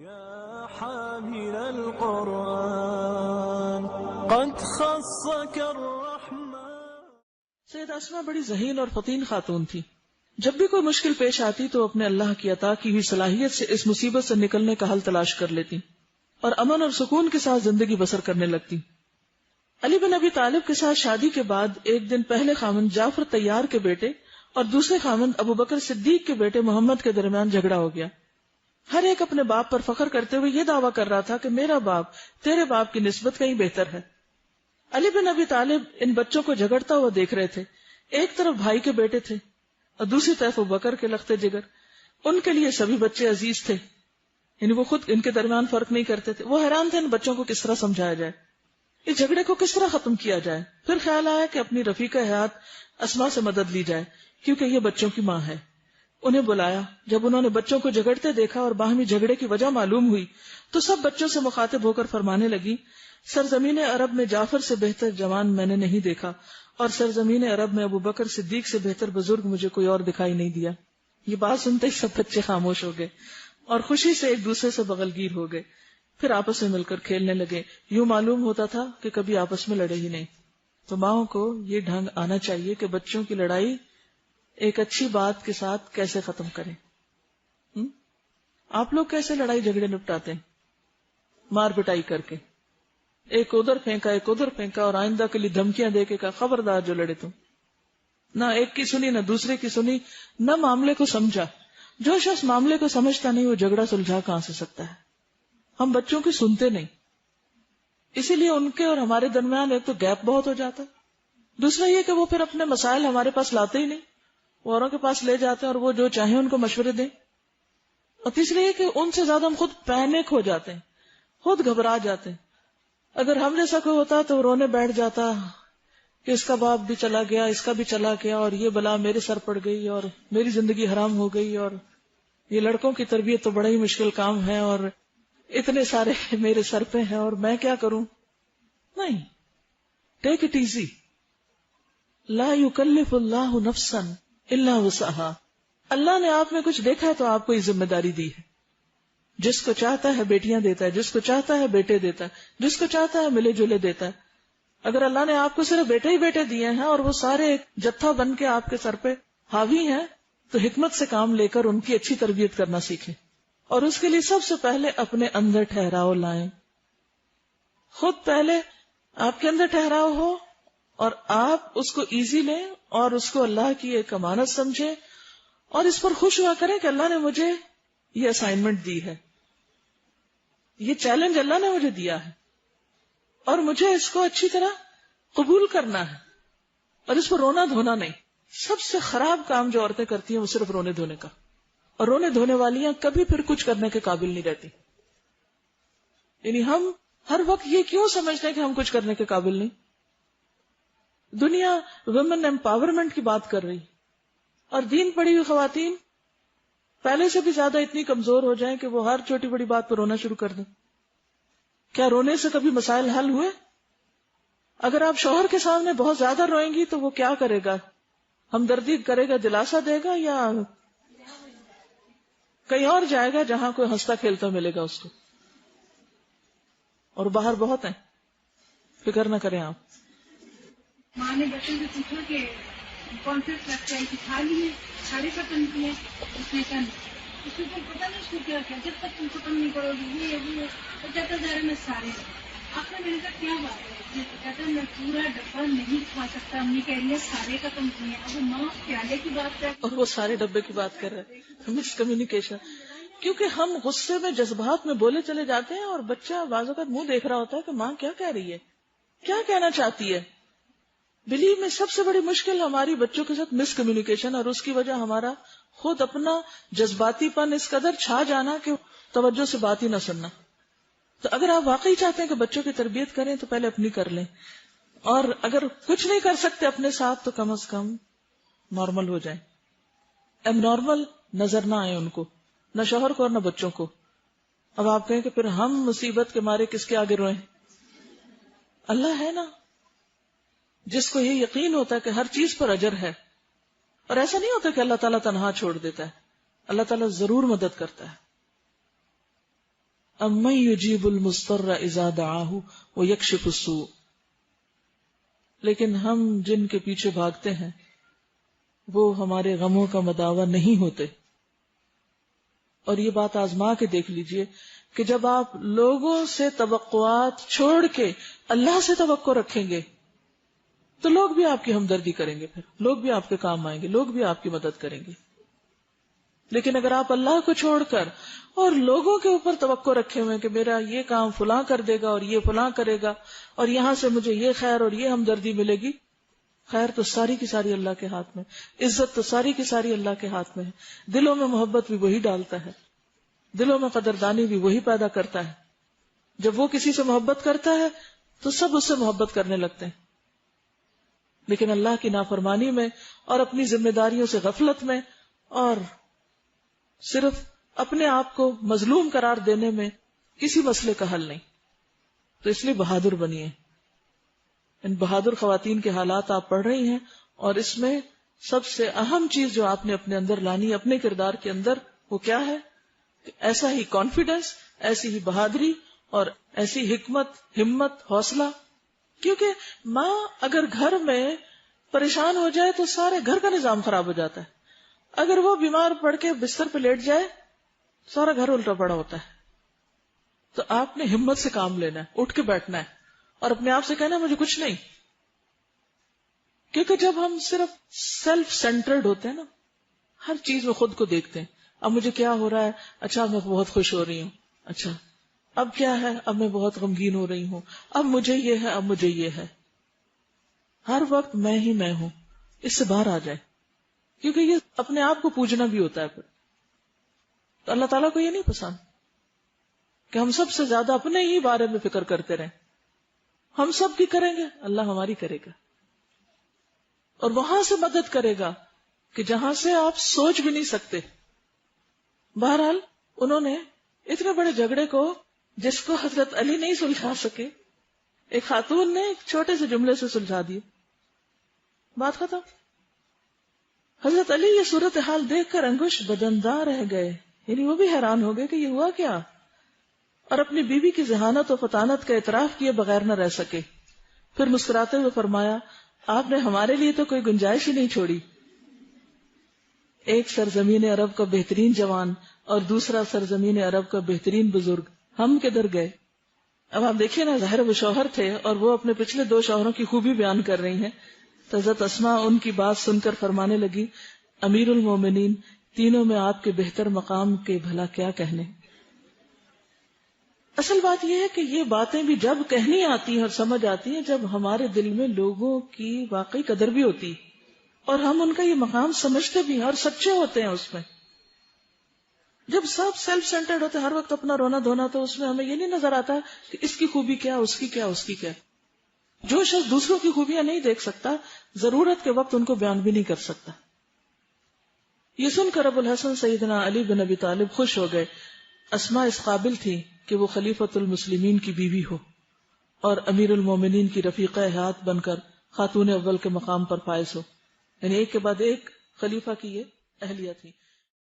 يا حامل القرآن قد خصك الرحمن. سید اسماء بڑی ذہین اور فطین خاتون تھی. جب بھی کوئی مشکل پیش آتی تو اپنے اللہ کی عطا کی ہوئی صلاحیت سے اس مصیبت سے نکلنے کا حل تلاش کر لیتی اور امن اور سکون کے ساتھ زندگی بسر کرنے لگتی. علی بن ابی طالب کے ساتھ شادی کے بعد ایک دن پہلے خامند جعفر طیار کے بیٹے اور دوسرے خامند ابو بکر صدیق کے بیٹے محمد کے درمیان جھگڑا ہو گیا. ہر ایک اپنے باپ پر فخر کرتے ہوئے یہ دعویٰ کر رہا تھا کہ میرا باپ تیرے باپ کی نسبت کہیں بہتر ہے. علی بن ابی طالب ان بچوں کو جھگڑتا ہوا دیکھ رہے تھے. ایک طرف بھائی کے بیٹے تھے اور دوسری طرف ابو بکر کے لختے جگر. ان کے لیے سبھی بچے عزیز تھے، یعنی وہ خود ان کے درمیان فرق نہیں کرتے تھے. وہ حیران تھے ان بچوں کو کس طرح سمجھایا جائے، اس جھگڑے کو کس طرح ختم کیا جائے. پھر خیال آیا کہ اپنی رفیقہ حیات اسماء سے مدد لی جائے کیونکہ یہ بچوں کی ماں ہے. انہیں بلایا. جب انہوں نے بچوں کو جھگڑتے دیکھا اور باہمی جھگڑے کی وجہ معلوم ہوئی تو سب بچوں سے مخاطب ہو کر فرمانے لگی، سرزمین عرب میں جعفر سے بہتر جوان میں نے نہیں دیکھا اور سرزمین عرب میں ابو بکر صدیق سے بہتر بزرگ مجھے کوئی اور دکھائی نہیں دیا. یہ بات سنتے ہی سب بچے خاموش ہو گئے اور خوشی سے ایک دوسرے سے بغلگیر ہو گئے. پھر آپس میں مل کر کھیلنے لگے. یوں معلوم ہوتا تھا کہ کبھی آپس میں لڑے ہی نہیں. تو ماؤں کو یہ ڈھنگ آنا چاہیے کہ بچوں کی لڑائی ایک اچھی بات کے ساتھ کیسے ختم کریں. آپ لوگ کیسے لڑائی جھگڑے نپٹاتے ہیں؟ مار پٹائی کر کے، ایک ادھر پھینکا ایک ادھر پھینکا اور آئندہ کے لیے دھمکیاں دے کے کہا خبردار جو لڑے تم. نہ ایک کی سنی نہ دوسرے کی سنی، نہ معاملے کو سمجھا. جو شخص معاملے کو سمجھتا نہیں وہ جھگڑا سلجھا کہاں سے سکتا ہے. ہم بچوں کی سنتے نہیں، اسی لیے ان کے اور ہمارے درمیان ایک تو گیپ بہت ہو جاتا ہے، دوسرا یہ کہ وہ پھر اپنے مسائل ہمارے پاس لاتے ہی نہیں، وہ اوروں کے پاس لے جاتے ہیں اور وہ جو چاہیں ان کو مشورے دیں. اور تیسرا یہ کہ ان سے زیادہ ہم خود پینک ہو جاتے ہیں، خود گھبرا جاتے ہیں. اگر ہم جیسا کوئی ہوتا تو رونے بیٹھ جاتا کہ اس کا باپ بھی چلا گیا، اس کا بھی چلا گیا اور یہ بلا میرے سر پڑ گئی اور میری زندگی حرام ہو گئی اور یہ لڑکوں کی تربیت تو بڑا ہی مشکل کام ہے اور اتنے سارے میرے سر پہ ہیں اور میں کیا کروں. نہیں، ٹیک اٹ ایزی. لا یکلف اللہ نفسا الا وسعها. اللہ نے آپ میں کچھ دیکھا ہے تو آپ کو یہ ذمہ داری دی ہے. جس کو چاہتا ہے بیٹیاں دیتا ہے، جس کو چاہتا ہے بیٹے دیتا ہے، جس کو چاہتا ہے ملے جلے دیتا ہے. اگر اللہ نے آپ کو صرف بیٹے ہی بیٹے دیے ہیں اور وہ سارے جتھا بن کے آپ کے سر پہ حاوی ہیں تو حکمت سے کام لے کر ان کی اچھی تربیت کرنا سیکھیں. اور اس کے لیے سب سے پہلے اپنے اندر ٹھہراؤ لائیں. خود پہلے آپ کے اندر ٹھہراؤ ہو اور آپ اس کو ایزی لیں اور اس کو اللہ کی ایک امانت سمجھیں اور اس پر خوش ہوا کریں کہ اللہ نے مجھے یہ اسائنمنٹ دی ہے، یہ چیلنج اللہ نے مجھے دیا ہے اور مجھے اس کو اچھی طرح قبول کرنا ہے اور اس پر رونا دھونا نہیں. سب سے خراب کام جو عورتیں کرتی ہیں وہ صرف رونے دھونے کا، اور رونے دھونے والیاں کبھی پھر کچھ کرنے کے قابل نہیں رہتی. یعنی ہم ہر وقت یہ کیوں سمجھتے ہیں کہ ہم کچھ کرنے کے قابل نہیں. دنیا ویمن امپاورمنٹ کی بات کر رہی اور دین پڑھی ہوئی خواتین پہلے سے بھی زیادہ اتنی کمزور ہو جائیں کہ وہ ہر چھوٹی بڑی بات پر رونا شروع کر دیں. کیا رونے سے کبھی مسائل حل ہوئے؟ اگر آپ شوہر کے سامنے بہت زیادہ روئیں گی تو وہ کیا کرے گا؟ ہمدردی کرے گا، دلاسا دے گا، یا کہیں اور جائے گا جہاں کوئی ہنستا کھیلتا ملے گا اس کو؟ اور باہر بہت ہیں، فکر نہ کریں آپ. ماں نے بچوں سے پوچھا کہ کون سے تھالی میں ساڑھے ختم کیے، اس نے کہا اس کو پتا نہیں اس کو کیا کیا، جب تک تم ختم نہیں کرو گی یہ وہ کہتا جا رہا میں سارے. آپ نے میرے کہا کیا بات ہے؟ کہتا میں پورا ڈبہ نہیں کھا سکتا، امی کہہ رہی ہے سارے ختم کیے. اب وہ ماں پیالے کی بات کر اور وہ سارے ڈبے کی بات کر رہے ہیں. مس کمیونیکیشن. کیونکہ ہم غصے میں جذبات میں بولے چلے جاتے ہیں اور بچہ بعض اوقات منہ دیکھ رہا ہوتا ہے کہ ماں کیا کہہ رہی ہے، کیا کہنا چاہتی ہے. بلیو میں سب سے بڑی مشکل ہماری بچوں کے ساتھ مس کمیونیکیشن، اور اس کی وجہ ہمارا خود اپنا جذباتی پن اس قدر چھا جانا کہ توجہ سے بات ہی نہ سننا. تو اگر آپ واقعی چاہتے ہیں کہ بچوں کی تربیت کریں تو پہلے اپنی کر لیں، اور اگر کچھ نہیں کر سکتے اپنے ساتھ تو کم از کم نارمل ہو جائیں. اب نارمل نظر نہ آئے ان کو، نہ شوہر کو اور نہ بچوں کو. اب آپ کہیں کہ پھر ہم مصیبت کے مارے کس کے آگے روئیں؟ اللہ ہے نا جس کو یہ یقین ہوتا ہے کہ ہر چیز پر اجر ہے. اور ایسا نہیں ہوتا کہ اللہ تعالیٰ تنہا چھوڑ دیتا ہے، اللہ تعالیٰ ضرور مدد کرتا ہے. امن یجیب المضطر اذا دعاہ ویکشف السوء. لیکن ہم جن کے پیچھے بھاگتے ہیں وہ ہمارے غموں کا مداوا نہیں ہوتے. اور یہ بات آزما کے دیکھ لیجئے کہ جب آپ لوگوں سے توقعات چھوڑ کے اللہ سے توقع رکھیں گے تو لوگ بھی آپ کی ہمدردی کریں گے، پھر لوگ بھی آپ کے کام آئیں گے، لوگ بھی آپ کی مدد کریں گے. لیکن اگر آپ اللہ کو چھوڑ کر اور لوگوں کے اوپر توقع رکھے ہوئے کہ میرا یہ کام فلاں کر دے گا اور یہ فلاں کرے گا اور یہاں سے مجھے یہ خیر اور یہ ہمدردی ملے گی، خیر تو ساری کی ساری اللہ کے ہاتھ میں، عزت تو ساری کی ساری اللہ کے ہاتھ میں ہے. دلوں میں محبت بھی وہی ڈالتا ہے، دلوں میں قدردانی بھی وہی پیدا کرتا ہے. جب وہ کسی سے محبت کرتا ہے تو سب اس سے محبت کرنے لگتے ہیں. لیکن اللہ کی نافرمانی میں اور اپنی ذمہ داریوں سے غفلت میں اور صرف اپنے آپ کو مظلوم قرار دینے میں کسی مسئلے کا حل نہیں. تو اس لیے بہادر بنیے. ان بہادر خواتین کے حالات آپ پڑھ رہی ہیں، اور اس میں سب سے اہم چیز جو آپ نے اپنے اندر لانی اپنے کردار کے اندر وہ کیا ہے؟ ایسا ہی کانفیڈنس، ایسی ہی بہادری اور ایسی حکمت، ہمت، حوصلہ. کیونکہ ماں اگر گھر میں پریشان ہو جائے تو سارے گھر کا نظام خراب ہو جاتا ہے. اگر وہ بیمار پڑ کے بستر پہ لیٹ جائے سارا گھر الٹا پڑا ہوتا ہے. تو آپ نے ہمت سے کام لینا ہے، اٹھ کے بیٹھنا ہے اور اپنے آپ سے کہنا ہے مجھے کچھ نہیں. کیونکہ جب ہم صرف سیلف سینٹرڈ ہوتے ہیں نا، ہر چیز میں خود کو دیکھتے ہیں. اب مجھے کیا ہو رہا ہے؟ اچھا میں بہت خوش ہو رہی ہوں. اچھا اب کیا ہے؟ اب میں بہت غمگین ہو رہی ہوں. اب مجھے یہ ہے، اب مجھے یہ ہے. ہر وقت میں ہی میں ہوں. اس سے باہر آ جائے، کیونکہ یہ اپنے آپ کو پوجنا بھی ہوتا ہے. پھر تو اللہ تعالیٰ کو یہ نہیں پسند کہ ہم سب سے زیادہ اپنے ہی بارے میں فکر کرتے رہیں. ہم سب کی کریں گے، اللہ ہماری کرے گا اور وہاں سے مدد کرے گا کہ جہاں سے آپ سوچ بھی نہیں سکتے. بہرحال انہوں نے اتنے بڑے جھگڑے کو جس کو حضرت علی نہیں سلجھا سکے، ایک خاتون نے ایک چھوٹے سے جملے سے سلجھا دیے. بات ختم. حضرت علی یہ صورتحال دیکھ کر انگوش بدندار رہ گئے، یعنی وہ بھی حیران ہو گئے کہ یہ ہوا کیا، اور اپنی بیوی کی ذہانت و فطانت کا اعتراف کیے بغیر نہ رہ سکے. پھر مسکراتے ہوئے فرمایا آپ نے ہمارے لیے تو کوئی گنجائش ہی نہیں چھوڑی. ایک سرزمین عرب کا بہترین جوان اور دوسرا سرزمین عرب کا بہترین بزرگ، ہم کدھر گئے؟ اب آپ دیکھیے نا، ظاہر وہ شوہر تھے اور وہ اپنے پچھلے 2 شوہروں کی خوبی بیان کر رہی ہیں. حضرت اسماء ان کی بات سن کر فرمانے لگی امیر المومنین، تینوں میں آپ کے بہتر مقام کے بھلا کیا کہنے. اصل بات یہ ہے کہ یہ باتیں بھی جب کہنی آتی ہیں اور سمجھ آتی ہیں جب ہمارے دل میں لوگوں کی واقعی قدر بھی ہوتی اور ہم ان کا یہ مقام سمجھتے بھی ہیں اور سچے ہوتے ہیں اس میں. جب سب سیلف سینٹرڈ ہوتے ہر وقت اپنا رونا دھونا، تو اس میں ہمیں یہ نہیں نظر آتا کہ اس کی خوبی کیا، اس کی کیا، اس کی کیا. جو شخص دوسروں کی خوبیاں نہیں دیکھ سکتا، ضرورت کے وقت ان کو بیان بھی نہیں کر سکتا. یہ سن کر ابو الحسن سیدنا علی بن ابی طالب خوش ہو گئے. اسماء اس قابل تھی کہ وہ خلیفۃ المسلمین کی بیوی ہو اور امیر المومنین کی رفیقہ حیات بن کر خاتون اول کے مقام پر فائز ہو. یعنی ایک کے بعد ایک خلیفہ کی یہ اہلیہ تھی.